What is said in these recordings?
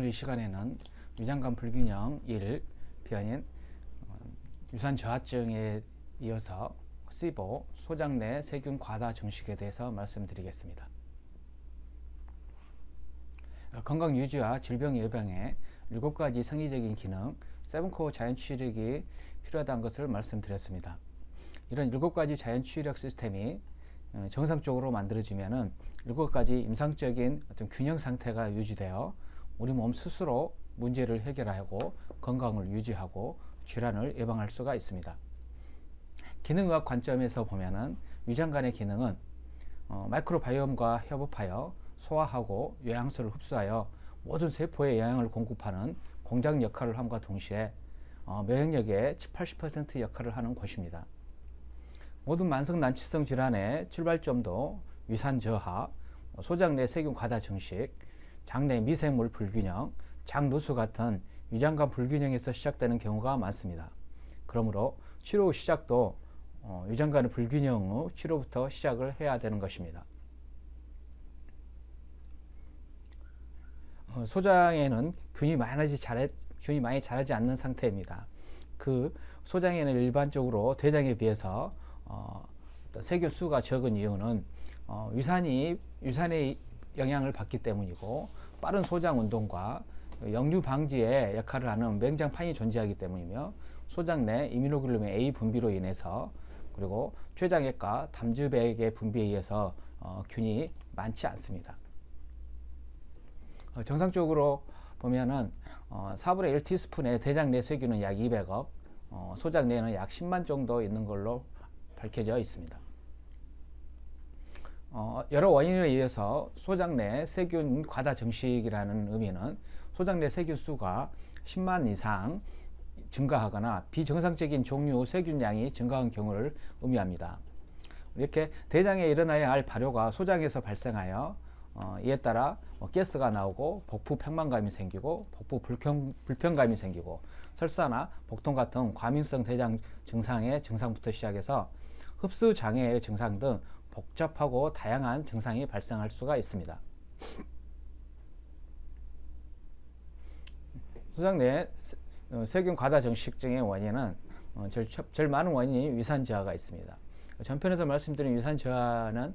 오늘 이 시간에는 위장관 불균형 1 편인 유산 저하증에 이어서 SIBO 소장 내 세균 과다 증식에 대해서 말씀드리겠습니다. 건강 유지와 질병 예방에 7가지 생리적인 기능 7코어 자연치유력이 필요하다는 것을 말씀드렸습니다. 이런 7가지 자연치유력 시스템이 정상적으로 만들어지면은 7가지 임상적인 어떤 균형 상태가 유지되어 우리 몸 스스로 문제를 해결하고 건강을 유지하고 질환을 예방할 수가 있습니다. 기능의학 관점에서 보면은 위장관의 기능은 마이크로바이옴과 협업하여 소화하고 영양소를 흡수하여 모든 세포에 영양을 공급하는 공장 역할을 함과 동시에 면역력의 80% 역할을 하는 곳입니다. 모든 만성 난치성 질환의 출발점도 위산 저하, 소장 내 세균 과다 증식, 장내 미생물 불균형, 장누수 같은 위장관 불균형에서 시작되는 경우가 많습니다. 그러므로 치료 시작도 위장관의 불균형 치료부터 시작을 해야 되는 것입니다. 소장에는 균이 많이 자라지 않는 상태입니다. 그 소장에는 일반적으로 대장에 비해서 세균 수가 적은 이유는 유산의 영향을 받기 때문이고, 빠른 소장 운동과 역류 방지에 역할을 하는 맹장판이 존재하기 때문이며, 소장 내 이뮤노글로빈 A 분비로 인해서, 그리고 췌장액과 담즙액의 분비에 의해서 균이 많지 않습니다. 정상적으로 보면은 4분의 1티스푼의 대장 내 세균은 약 200억, 소장 내에는 약 10만 정도 있는 걸로 밝혀져 있습니다. 여러 원인에 의해서 소장 내 세균 과다 증식이라는 의미는 소장 내 세균 수가 10만 이상 증가하거나 비정상적인 종류 세균량이 증가한 경우를 의미합니다. 이렇게 대장에 일어나야 할 발효가 소장에서 발생하여 이에 따라 가스가 나오고 복부 팽만감이 생기고 복부 불편감이 생기고 설사나 복통 같은 과민성 대장 증상의 증상부터 시작해서 흡수 장애의 증상 등 복잡하고 다양한 증상이 발생할 수가 있습니다. 소장 내 세균 과다 증식증의 원인은 제일 많은 원인이 위산 저하가 있습니다. 전편에서 말씀드린 위산 저하는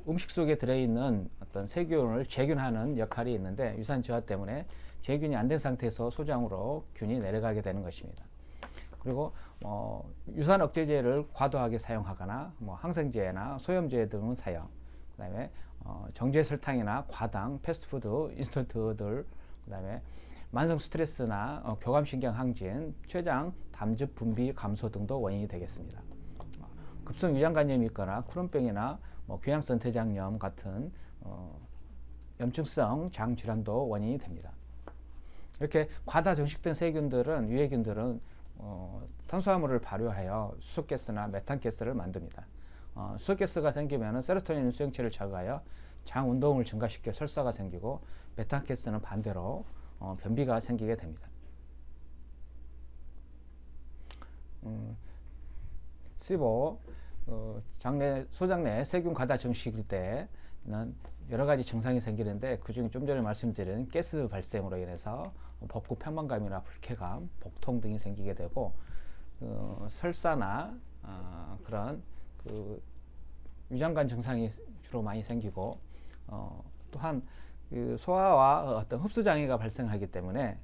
음식 속에 들어있는 어떤 세균을 제균하는 역할이 있는데, 위산 저하 때문에 제균이 안 된 상태에서 소장으로 균이 내려가게 되는 것입니다. 그리고 유산 억제제를 과도하게 사용하거나 항생제나 소염제 등은 사용, 그 다음에 정제 설탕이나 과당, 패스트푸드, 인스턴트들, 그 다음에 만성 스트레스나 교감신경 항진, 췌장 담즙 분비 감소 등도 원인이 되겠습니다. 급성 위장관염이 있거나 크론병이나 궤양성 대장염 같은 염증성 장질환도 원인이 됩니다. 이렇게 과다 증식된 세균들은, 유해균들은 탄수화물을 발효하여 수소가스나 메탄가스를 만듭니다. 수소가스가 생기면 세로토닌 수용체를 저하하여 장 운동을 증가시켜 설사가 생기고, 메탄가스는 반대로 변비가 생기게 됩니다. SIBO 소장 내 세균 과다 증식일 때는 여러 가지 증상이 생기는데, 그 중에 좀 전에 말씀드린 가스 발생으로 인해서 복부 팽만감이나 불쾌감, 복통 등이 생기게 되고, 설사나 그런 위장관 증상이 주로 많이 생기고, 또한 소화와 어떤 흡수 장애가 발생하기 때문에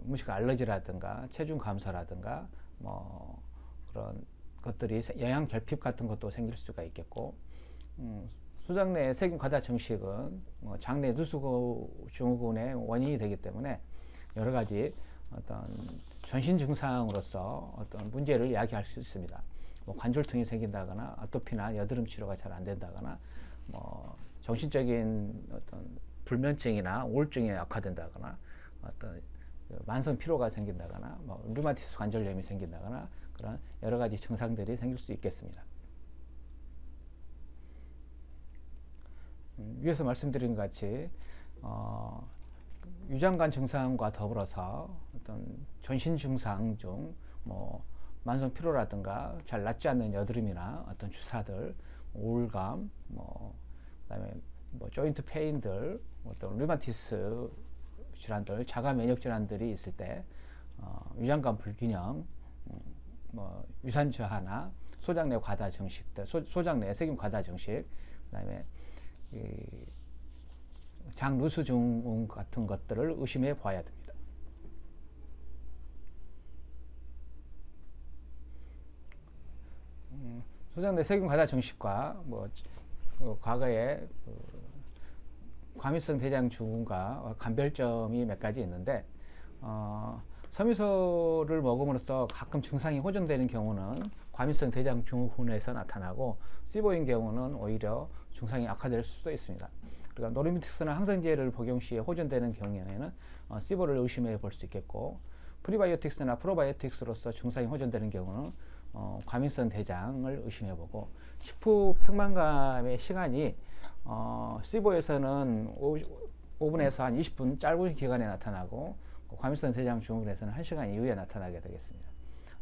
음식 알러지라든가 체중 감소라든가 그런 것들이 영양 결핍 같은 것도 생길 수가 있겠고, 소장 내 세균 과다 증식은 장내 누수 증후군의 원인이 되기 때문에 여러 가지 어떤 전신 증상으로서 어떤 문제를 야기할 수 있습니다. 관절통이 생긴다거나 아토피나 여드름 치료가 잘 안 된다거나 정신적인 어떤 불면증이나 우울증이 악화된다거나 어떤 만성 피로가 생긴다거나 류마티스 관절염이 생긴다거나 그런 여러 가지 증상들이 생길 수 있겠습니다. 위에서 말씀드린 것 같이 위장관 증상과 더불어서 어떤 전신 증상 중 만성 피로라든가 잘 낫지 않는 여드름이나 어떤 주사들, 우울감, 그다음에 뭐 조인트 페인들, 어떤 류마티스 질환들, 자가 면역 질환들이 있을 때 위장관 불균형, 뭐 유산 저하나 소장 내 과다 정식, 소장 내 세균 과다 정식, 그다음에 장 누수 증후 같은 것들을 의심해 봐야 됩니다. 소장 내 세균 과다 정식과 뭐 과거에 과민성 대장 증후군과 간별점이 몇 가지 있는데 섬유소를 먹음으로써 가끔 증상이 호전되는 경우는 과민성 대장 증후군에서 나타나고 시보인 경우는 오히려 증상이 악화될 수도 있습니다. 그러니까 노르미틱스나 항생제를 복용 시에 호전되는 경우에는 시보를 의심해 볼 수 있겠고, 프리바이오틱스나 프로바이오틱스로서 증상이 호전되는 경우는 과민성 대장을 의심해 보고, 식후 평만감의 시간이 시보에서는 5분에서 한 20분 짧은 기간에 나타나고, 과민성 대장 증후군에서는 1시간 이후에 나타나게 되겠습니다.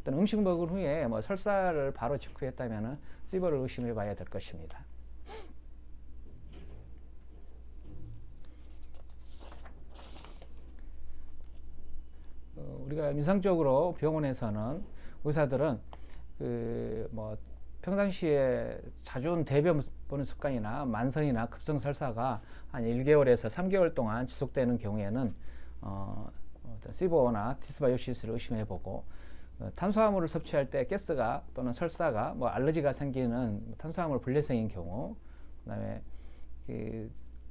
어떤 음식 먹은 후에 뭐 설사를 바로 직후했다면 시보를 의심해 봐야 될 것입니다. 우리가 일상적으로 병원에서는 의사들은 뭐 평상시에 자주 대변 보는 습관이나 만성이나 급성 설사가 한 1개월에서 3개월 동안 지속되는 경우에는 시보나 디스바이오시스를 의심해 보고, 탄수화물을 섭취할 때 가스가 또는 설사가 뭐 알러지가 생기는 탄수화물 불내성인 경우, 그다음에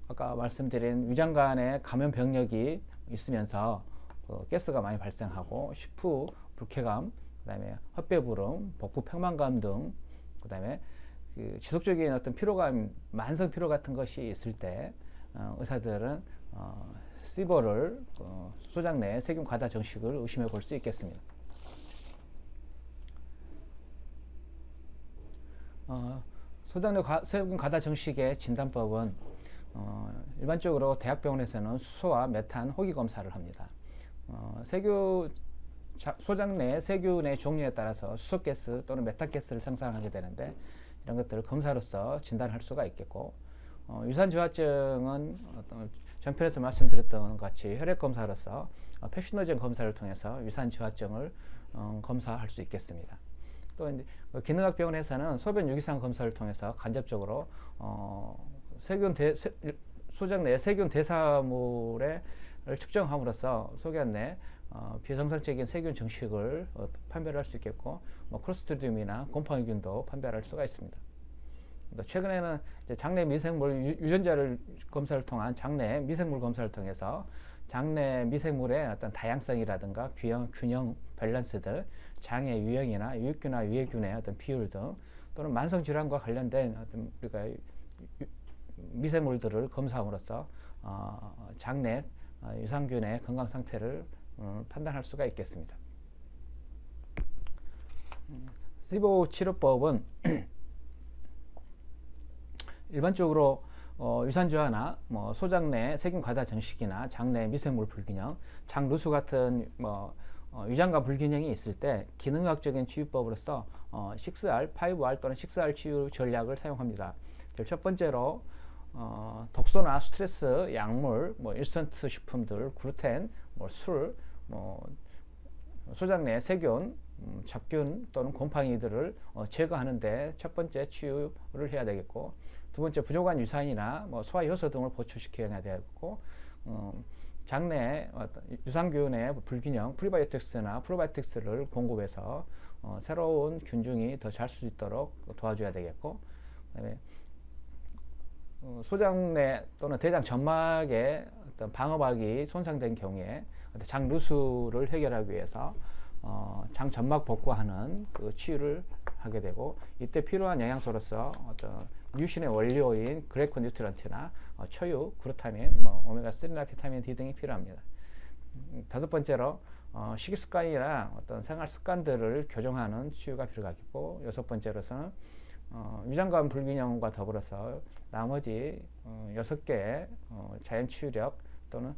아까 말씀드린 위장관에 감염 병력이 있으면서 가스가 많이 발생하고 식후 불쾌감, 그다음에 헛배부름, 복부 평만감 등, 그다음에 지속적인 어떤 피로감, 만성 피로 같은 것이 있을 때 의사들은 시보를 소장 내 세균 과다 정식을 의심해 볼 수 있겠습니다. 소장 내 세균 과다 정식의 진단법은 일반적으로 대학병원에서는 수소와 메탄 호기 검사를 합니다. 소장 내 세균의 종류에 따라서 수소가스 또는 메탄가스를 생산하게 되는데, 이런 것들을 검사로서 진단할 수가 있겠고, 유산저하증은 전편에서 말씀드렸던 것 같이 혈액검사로서 펩시노젠 검사를 통해서 유산저하증을 검사할 수 있겠습니다. 또 이제 기능학병원에서는 소변 유기산 검사를 통해서 간접적으로 소장 내 세균 대사물을 측정함으로써 소변 내 비정상적인 세균 정식을 판별할 수 있겠고, 뭐 크로스트리디움이나 곰팡이균도 판별할 수가 있습니다. 또 최근에는 이제 장내 미생물 유전자를 검사를 통한 장내 미생물 검사를 통해서 장내 미생물의 어떤 다양성이라든가 균형 밸런스들, 장의 유형이나 유익균이나 유해균의 어떤 비율 등, 또는 만성 질환과 관련된 어떤 우리가 미생물들을 검사함으로써 장내 유산균의 건강 상태를 판단할 수가 있겠습니다. 시보 치료법은 일반적으로 유산저하나 뭐 소장 내 세균 과다 정식이나 장내 미생물 불균형, 장 누수 같은 뭐 위장관 불균형이 있을 때 기능학적인 치유법으로서 6R, 5R 또는 6R 치유 전략을 사용합니다. 첫 번째로 독소나 스트레스, 약물, 뭐 인스턴트 식품들, 글루텐, 뭐 술, 뭐 소장 내 세균, 잡균 또는 곰팡이들을 제거하는데 첫 번째 치유를 해야 되겠고, 두 번째 부족한 유산이나 뭐 소화 효소 등을 보충시켜야 되겠고, 장내 유산균의 불균형, 프리바이오틱스나 프로바이오틱스를 공급해서 새로운 균중이 더 잘 수 있도록 도와줘야 되겠고, 그다음에 소장 내 또는 대장 점막의 어떤 방어막이 손상된 경우에 장 누수를 해결하기 위해서 장 점막 복구하는 그 치유를 하게 되고, 이때 필요한 영양소로서 어떤 유신의 원료인 그레코 뉴트런트나 초유, 글루타민, 뭐 오메가3나 비타민 D 등이 필요합니다. 다섯 번째로 식이 습관이나 어떤 생활 습관들을 교정하는 치유가 필요하겠고, 여섯 번째로서는 위장관 불균형과 더불어서 나머지 6개의 자연 치유력 또는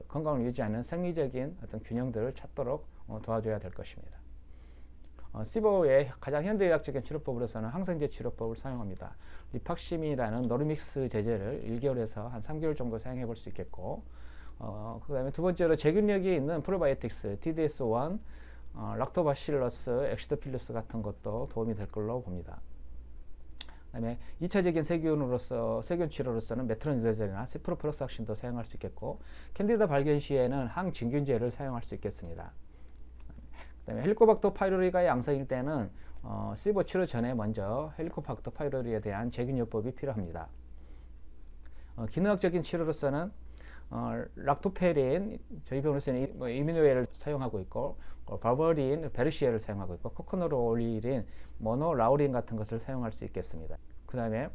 건강을 유지하는 생리적인 어떤 균형들을 찾도록 도와줘야 될 것입니다. 시보의 가장 현대의학적인 치료법으로서는 항생제 치료법을 사용합니다. 리팍심이라는 노르믹스 제제를 1개월에서 한 3개월 정도 사용해 볼 수 있겠고, 그 다음에 두 번째로 제균력이 있는 프로바이오틱스, TDS1, 락토바실러스, 엑시도필루스 같은 것도 도움이 될 걸로 봅니다. 그 다음에 2차적인 세균 치료로서는 메트로니다졸이나 시프로플록삭신도 사용할 수 있겠고, 캔디다 발견 시에는 항진균제를 사용할 수 있겠습니다. 그 다음에 헬리코박터 파이로리가 양성일 때는 시보 치료 전에 먼저 헬리코박터 파이로리에 대한 제균요법이 필요합니다. 기능학적인 치료로서는 락토페린, 저희 병원에서는 이미노엘을 사용하고 있고, 바버린, 베르시엘을 사용하고 있고, 코코노롤린, 모노라우린 같은 것을 사용할 수 있겠습니다. 그 다음에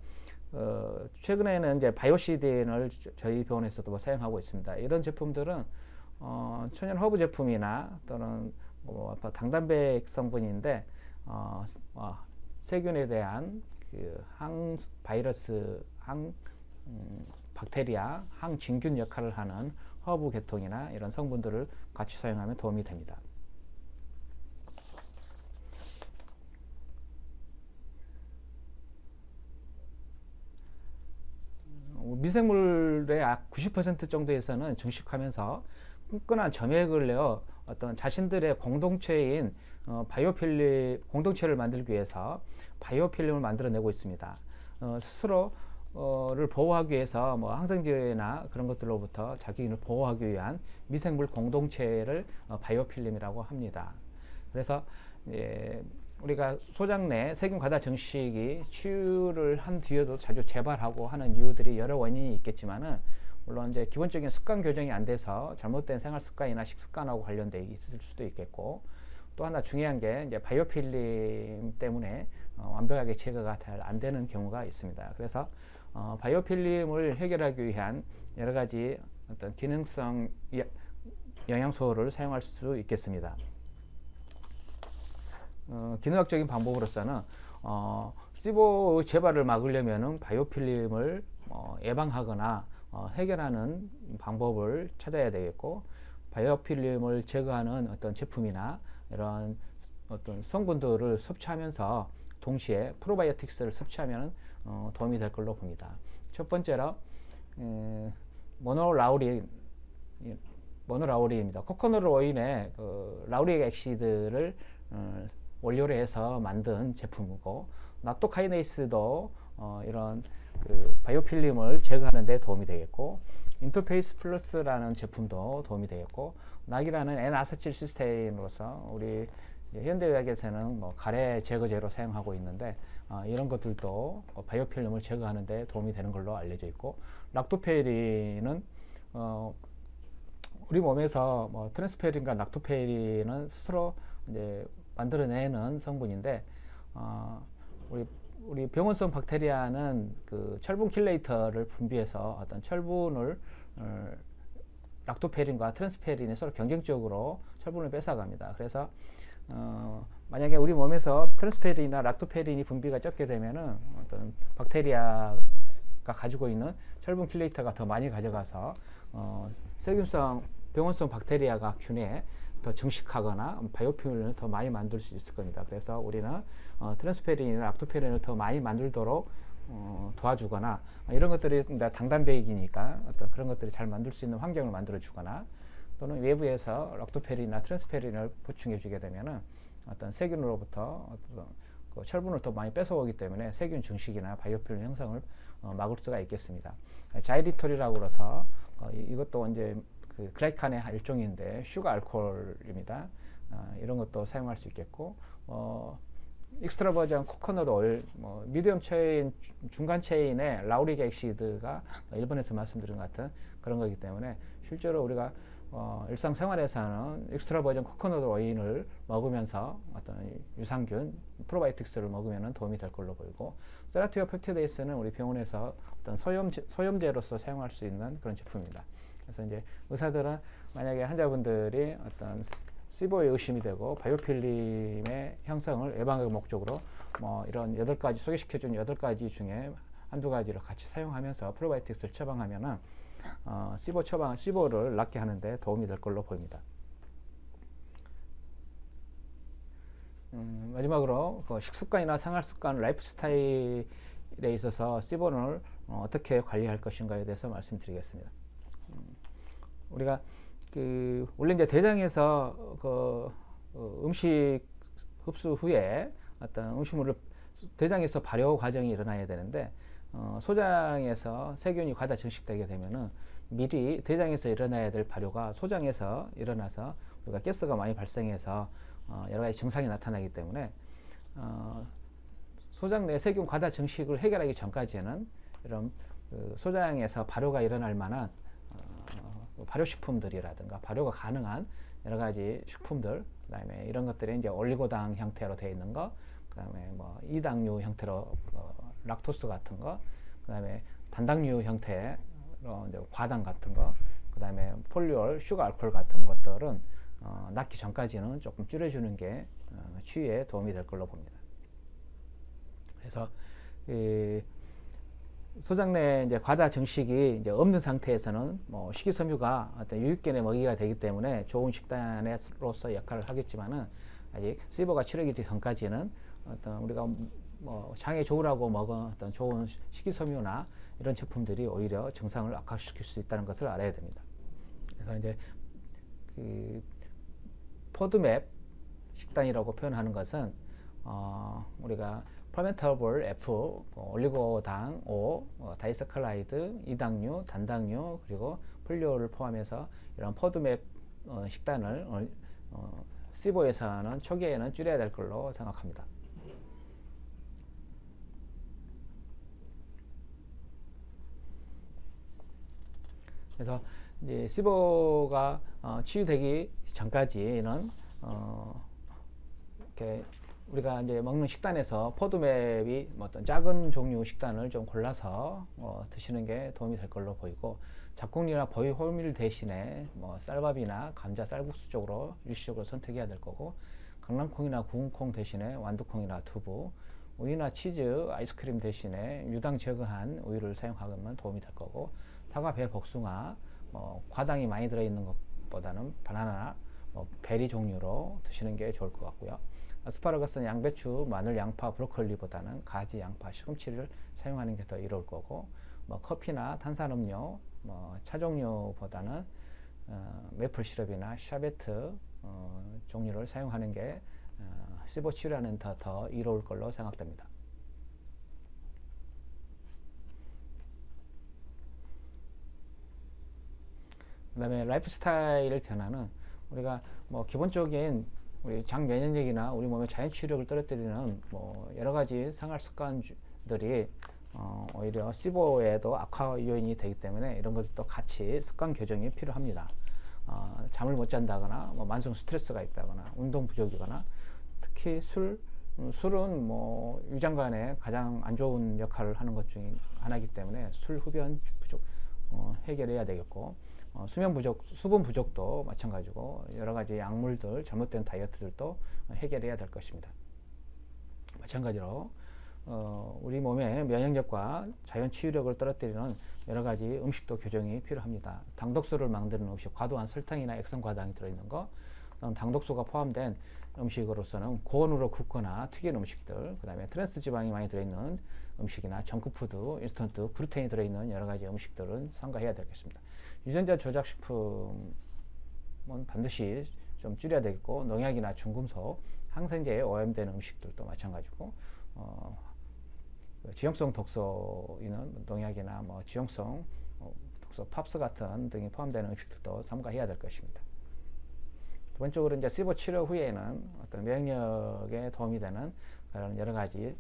최근에는 이제 바이오시딘을 저희 병원에서도 사용하고 있습니다. 이런 제품들은 천연 허브 제품이나 또는 당단백 성분인데 세균에 대한 그 항바이러스, 박테리아, 항진균 역할을 하는 허브 계통이나 이런 성분들을 같이 사용하면 도움이 됩니다. 미생물의 90% 정도에서는 증식하면서 끈끈한 점액을 내어 어떤 자신들의 공동체인 바이오필름 공동체를 만들기 위해서 바이오필름을 만들어내고 있습니다. 스스로를 보호하기 위해서 항생제나 그런 것들로부터 자기를 보호하기 위한 미생물 공동체를 바이오필름이라고 합니다. 그래서 우리가 소장 내 세균 과다 증식이 치유를 한 뒤에도 자주 재발하고 하는 이유들이 여러 원인이 있겠지만은, 물론 이제 기본적인 습관 교정이 안 돼서 잘못된 생활 습관이나 식습관하고 관련돼 있을 수도 있겠고, 또 하나 중요한 게 이제 바이오필름 때문에 완벽하게 제거가 잘 안 되는 경우가 있습니다. 그래서 바이오필름을 해결하기 위한 여러 가지 어떤 기능성 영양소를 사용할 수 있겠습니다. 기능학적인 방법으로서는 시보 재발을 막으려면 바이오필름을 예방하거나 해결하는 방법을 찾아야 되겠고, 바이오필름을 제거하는 어떤 제품이나 이런 어떤 성분들을 섭취하면서 동시에 프로바이오틱스를 섭취하면 도움이 될 걸로 봅니다. 첫 번째로 모노라우린입니다. 코코넛 오일에 라우릭 액시드를 원료로 해서 만든 제품이고, 납토카이네이스도 이런 바이오필름을 제거하는 데 도움이 되겠고, 인터페이스 플러스라는 제품도 도움이 되겠고, 낙이라는 N-아세틸 시스테인으로서 우리 현대의학에서는 가래 제거제로 사용하고 있는데, 이런 것들도 바이오필름을 제거하는 데 도움이 되는 걸로 알려져 있고, 락토페린은 우리 몸에서 트랜스페린과 락토페린은 스스로 이제 만들어내는 성분인데, 우리 병원성 박테리아는 그 철분 킬레이터를 분비해서 어떤 철분을 락토페린과 트랜스페린이 서로 경쟁적으로 철분을 뺏어갑니다. 그래서 만약에 우리 몸에서 트랜스페린이나 락토페린이 분비가 적게 되면은 어떤 박테리아가 가지고 있는 철분 킬레이터가 더 많이 가져가서 세균성 병원성 박테리아가 균에 더 증식하거나 바이오필름을 더 많이 만들 수 있을 겁니다. 그래서 우리는 트랜스페린이나 락토페린을 더 많이 만들도록 도와주거나, 이런 것들이 당단백이니까 어떤 그런 것들이 잘 만들 수 있는 환경을 만들어 주거나, 또는 외부에서 락토페린이나 트랜스페린을 보충해 주게 되면은 어떤 세균으로부터 어떤 그 철분을 더 많이 뺏어오기 때문에 세균 증식이나 바이오필름 형성을 막을 수가 있겠습니다. 자이리톨이라고 그래서 이것도 이제 그 글라이칸의 일종인데 슈가 알코올입니다. 이런 것도 사용할 수 있겠고, 익스트라 버전 코코넛 오일, 미디엄 체인, 중간 체인의 라우릭 액시드가 일본에서 말씀드린 것 같은 그런 거기 때문에, 실제로 우리가 일상생활에서는 익스트라 버전 코코넛 오일을 먹으면서 어떤 유산균, 프로바이오틱스를 먹으면 도움이 될 걸로 보이고, 세라티오 펩티데이스는 우리 병원에서 어떤 소염제로서 사용할 수 있는 그런 제품입니다. 그래서 이제 의사들은 만약에 환자분들이 어떤 시보에 의심이 되고 바이오필름의 형성을 예방하는 목적으로 이런 8가지 소개시켜준 8가지 중에 한두 가지를 같이 사용하면서 프로바이오틱스를 처방하면은 시보를 낫게 하는데 도움이 될 걸로 보입니다. 마지막으로 그 식습관이나 생활습관, 라이프 스타일에 있어서 시본을 어떻게 관리할 것인가에 대해서 말씀드리겠습니다. 우리가 원래 이제 대장에서 음식 흡수 후에 어떤 음식물을 대장에서 발효 과정이 일어나야 되는데 소장에서 세균이 과다 증식되게 되면은 미리 대장에서 일어나야 될 발효가 소장에서 일어나서 우리가 가스가 많이 발생해서 여러 가지 증상이 나타나기 때문에 소장 내 세균 과다 증식을 해결하기 전까지는 이런 소장에서 발효가 일어날 만한 발효식품들이라든가 발효가 가능한 여러 가지 식품들, 그다음에 이런 것들이 이제 올리고당 형태로 되어 있는 거, 그다음에 뭐 이당류 형태로 락토스 같은 거, 그다음에 단당류 형태로 이제 과당 같은 거, 그다음에 폴리올, 슈가 알코올 같은 것들은 낳기 전까지는 조금 줄여주는 게 치유에 도움이 될 걸로 봅니다. 그래서 소장 내 이제 과다 증식이 이제 없는 상태에서는 뭐 식이섬유가 어떤 유익균의 먹이가 되기 때문에 좋은 식단으로서 역할을 하겠지만은 아직 시보가 치료되기 전까지는 어떤 우리가 뭐 장에 좋으라고 먹은 어떤 좋은 식이섬유나 이런 제품들이 오히려 증상을 악화시킬 수 있다는 것을 알아야 됩니다. 그래서 이제 포드맵 식단이라고 표현하는 것은 우리가 퍼멘터블 F, 올리고당 O, 다이서클라이드, 이당류, 단당류, 그리고 폴리올을 포함해서 이런 포드맵 식단을 시보에서는 초기에는 줄여야 될 걸로 생각합니다. 그래서 이제 시보가 치유되기 전까지는 이렇게 우리가 이제 먹는 식단에서 포드맵이 어떤 작은 종류 식단을 좀 골라서 드시는 게 도움이 될 걸로 보이고, 잡곡류나 보이 호밀 대신에 뭐 쌀밥이나 감자 쌀국수 쪽으로 일시적으로 선택해야 될 거고, 강낭콩이나 구운 콩 대신에 완두콩이나 두부, 우유나 치즈, 아이스크림 대신에 유당 제거한 우유를 사용하면 도움이 될 거고, 사과, 배, 복숭아, 과당이 많이 들어있는 것보다는 바나나, 베리 종류로 드시는 게 좋을 것 같고요. 아스파라거스는 양배추, 마늘, 양파, 브로콜리보다는 가지, 양파, 시금치를 사용하는 게 더 이로울 거고, 커피나 탄산음료, 차 종류보다는 메이플 시럽이나 샤베트 종류를 사용하는 게 시보 치료하는 더 이로울 걸로 생각됩니다. 그 다음에 라이프 스타일 변화는 우리가 기본적인 우리 장 면역력이나 우리 몸의 자연 치유력을 떨어뜨리는 여러 가지 생활 습관들이 오히려 시보에도 악화 요인이 되기 때문에 이런 것들도 같이 습관 교정이 필요합니다. 잠을 못 잔다거나 만성 스트레스가 있다거나 운동 부족이거나, 특히 술은 유장관에 가장 안 좋은 역할을 하는 것 중에 하나이기 때문에 술 흡연 부족 해결해야 되겠고, 수면 부족, 수분 부족도 마찬가지고 여러 가지 약물들, 잘못된 다이어트들도 해결해야 될 것입니다. 마찬가지로 우리 몸의 면역력과 자연 치유력을 떨어뜨리는 여러 가지 음식도 교정이 필요합니다. 당독소를 만드는 음식, 과도한 설탕이나 액상 과당이 들어있는 거, 당독소가 포함된 음식으로서는 고온으로 굽거나 튀긴 음식들, 그 다음에 트랜스 지방이 많이 들어있는 음식이나 정크푸드, 인스턴트, 글루텐이 들어있는 여러 가지 음식들은 삼가해야 되겠습니다. 유전자 조작식품은 반드시 좀 줄여야 되겠고, 농약이나 중금속, 항생제에 오염되는 음식들도 마찬가지고, 지용성 독소 있는 농약이나 지용성 독소, 팝스 같은 등이 포함되는 음식들도 삼가해야 될 것입니다. 두 번째로 이제 시보 치료 후에는 어떤 면역력에 도움이 되는 그런 여러 가지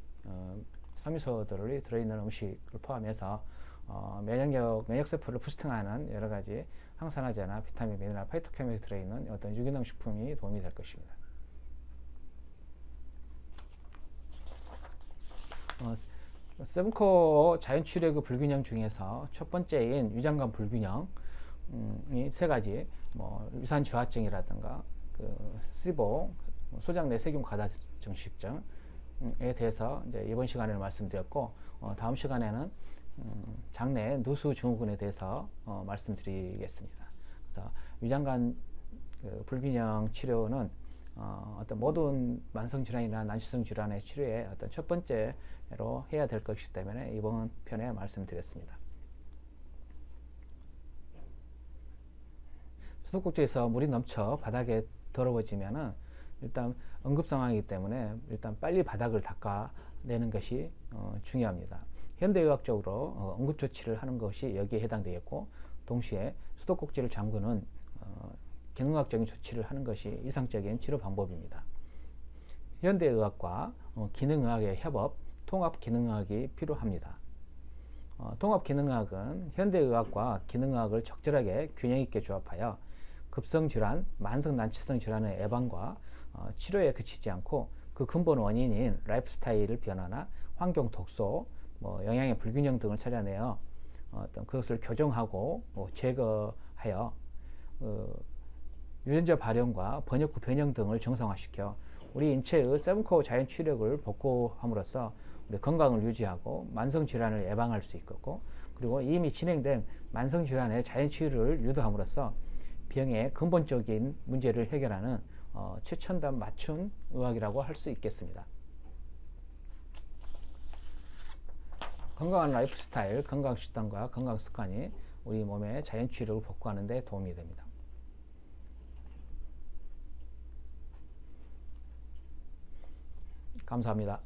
섬유소들이 들어있는 음식을 포함해서 면역세포를 부스팅하는 여러 가지 항산화제나 비타민, 미네랄, 파이토케믹이 들어있는 어떤 유기농 식품이 도움이 될 것입니다. 세븐코어 자연치유력 불균형 중에서 첫 번째인 위장관 불균형이 세 가지, 유산 저하증이라든가 시보, 소장 내 세균 과다 증식증에 대해서 이제 이번 시간에 말씀드렸고, 다음 시간에는 장내 누수 증후군에 대해서 말씀드리겠습니다. 그래서 위장관 불균형 치료는 어떤 모든 만성 질환이나 난치성 질환의 치료의 어떤 첫 번째로 해야 될 것이기 때문에 이번 편에 말씀드렸습니다. 수도꼭지에서 물이 넘쳐 바닥에 더러워지면은 일단 응급 상황이기 때문에 일단 빨리 바닥을 닦아내는 것이 중요합니다. 현대의학적으로 응급조치를 하는 것이 여기에 해당되겠고, 동시에 수도꼭지를 잠그는 기능학적인 조치를 하는 것이 이상적인 치료 방법입니다. 현대의학과 기능의학의 협업, 통합기능의학이 필요합니다. 통합기능의학은 현대의학과 기능의학을 적절하게 균형있게 조합하여 급성질환, 만성난치성 질환의 예방과 치료에 그치지 않고 그 근본 원인인 라이프스타일 변화나 환경 독소, 영양의 불균형 등을 찾아내어 그것을 교정하고 제거하여 유전자 발현과 번역 후 변형 등을 정상화시켜 우리 인체의 세븐코어 자연 치유력을 복구함으로써 우리 건강을 유지하고 만성 질환을 예방할 수 있겠고, 그리고 이미 진행된 만성 질환의 자연 치유를 유도함으로써 병의 근본적인 문제를 해결하는 최첨단 맞춤 의학이라고 할 수 있겠습니다. 건강한 라이프 스타일, 건강 식단과 건강 습관이 우리 몸의 자연 치유력을 복구하는 데 도움이 됩니다. 감사합니다.